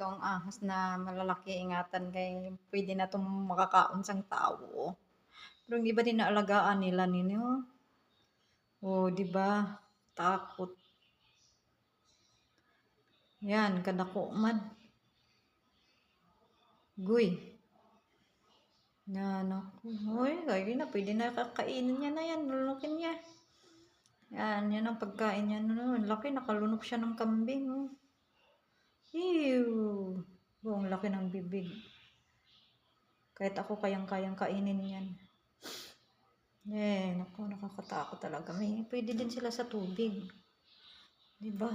ito ang ahas na malalaki ingatan kay pwede na 'tong makakaon sang tao. Pero yung iba din naalagaan nila ninyo. Oh, 'di ba? Takot. Yan, kadako man. Guy. Yan, naku. Uy, kaya na, pwede na kakainin niya na yan. Lulukin niya. Yan ang pagkain niya. No, laki, nakalunok siya ng kambing. Oh. Ew. Oh, ang laki ng bibig. Kahit ako kayang-kayang kainin yan. Naku, nakakatakot talaga. Pwede din sila sa tubig. Diba?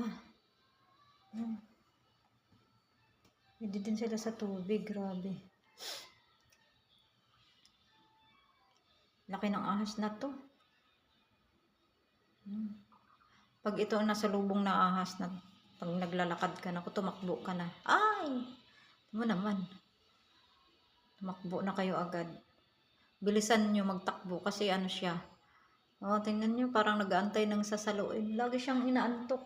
Pwede din sila sa tubig. Grabe. Laki ng ahas na to. Pag ito nasa lubong na ahas na, pag naglalakad ka na, tumakbo ka na. Ay! Mo naman. Tumakbo na kayo agad. Bilisan nyo magtakbo kasi ano siya. Oh, tingnan nyo, parang nag-aantay ng sasaluin. Lagi siyang inaantok.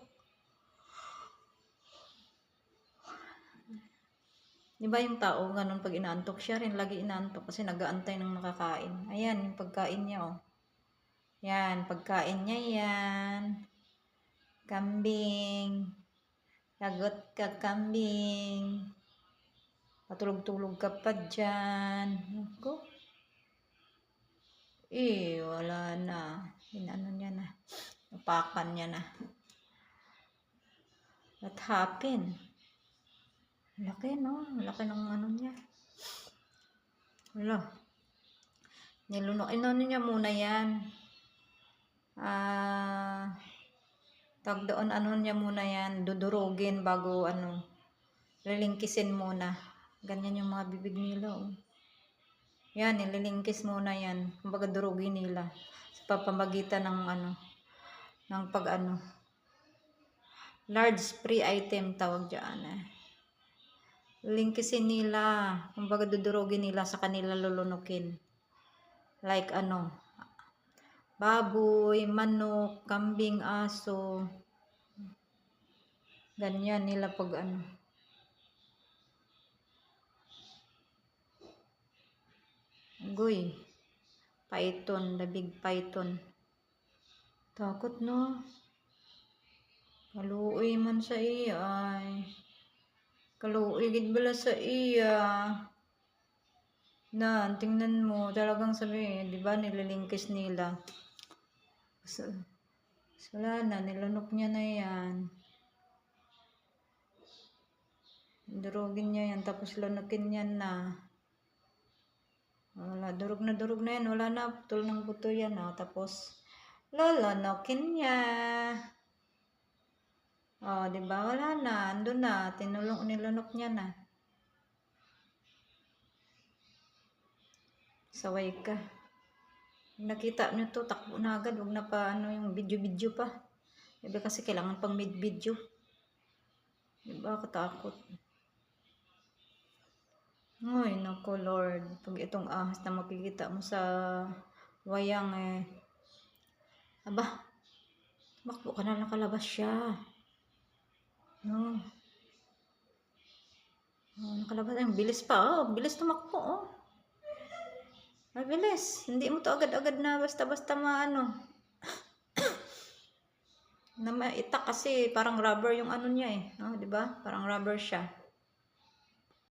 Diba yung tao, ganun pag inaantok siya rin, lagi inaantok kasi nag-aantay ng makakain. Ayan, yung pagkain niya, oh. Yan, pagkain niya yan. Kambing. Lagot ka, kambing. Patulog-tulog ka pa dyan. Ako. Wala na. Inano niya na. Napakan niya na. What happened? Laki, no? Laki ng ano niya. Wala. Nilunok. Inano niya muna yan. Tag doon, ano niya muna yan. Dudurugin bago ano. Lilingkisin muna. Ganyan yung mga bibig nila, oh. Yan, nililingkis muna yan. Kumbaga durugin nila. Sa papamagitan ng ano. Ng pag ano. Large free item tawag dyan, eh. Lingkisin nila. Kumbaga dudurugin nila sa kanila lulunukin. Like ano. Baboy, manok, kambing, aso. Ganyan nila pag ano. Guy. Python, the big python. Takot, no? Kaluoy man sa iya ay. Kaluoy gid bala sa iya. Na, tingnan mo, talagang sabi, di ba nililingkis nila. So, wala na, nilunok niya na yan. Durugin niya yan, tapos lunukin niya na. Wala, durug na yan, wala na, putol ng buto yan, oh. Tapos, lulunukin niya. Oh, di ba? Wala na, andun na, nilunok niya na. Saway ka. Nakita nyo to, takbo na agad. Huwag na pa ano yung video pa. Diba kasi kailangan pang mid-video. Diba katakot. Ay, naku Lord. Pag itong ahas na makikita mo sa wayang eh. Aba, tumakbo ka na, nakalabas siya. No. Oh, nakalabas. Ang bilis pa. Oh, bilis tumakbo. Oh. Mabilis. Hindi mo to agad-agad na basta-basta maano. Na maitak kasi parang rubber yung ano niya eh. Oh, 'di ba? Parang rubber siya.